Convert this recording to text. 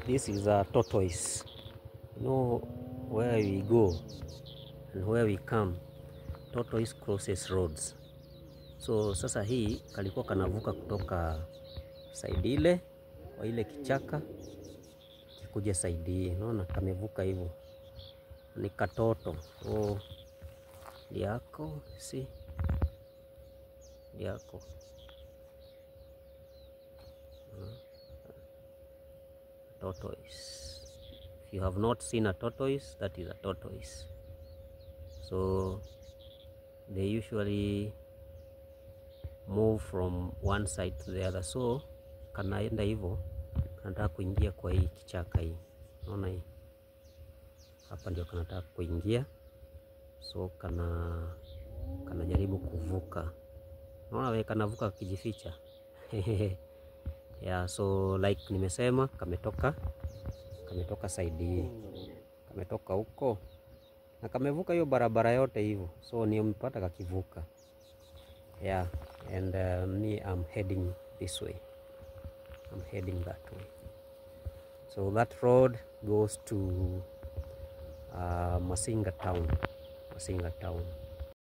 This is a tortoise. You know where we go and where we come, tortoise crosses roads. So sasa hii kalikuwa kanavuka kutoka side ile kwa ile kichaka kikuja side hii. Unaona kamevuka hivyo. Ni katoto. Oh, yako si yako. Tortoise. If you have not seen a tortoise, that is a tortoise. So they usually move from one side to the other. So kanaenda hivyo, kanataka kuingia kwa hii kichaka hii. Unaona hii? Hapa ndio kanataka kuingia. So kanajaribu kuvuka. Unaona wewe kanavuka kijificha. Yeah, so like nimesema kametoka side hii. Kametoka huko na kamevuka hiyo barabara yote hivyo. So ni mpata kakivuka. Yeah, and me I'm heading this way. I'm heading that way. So that road goes to Masinga town.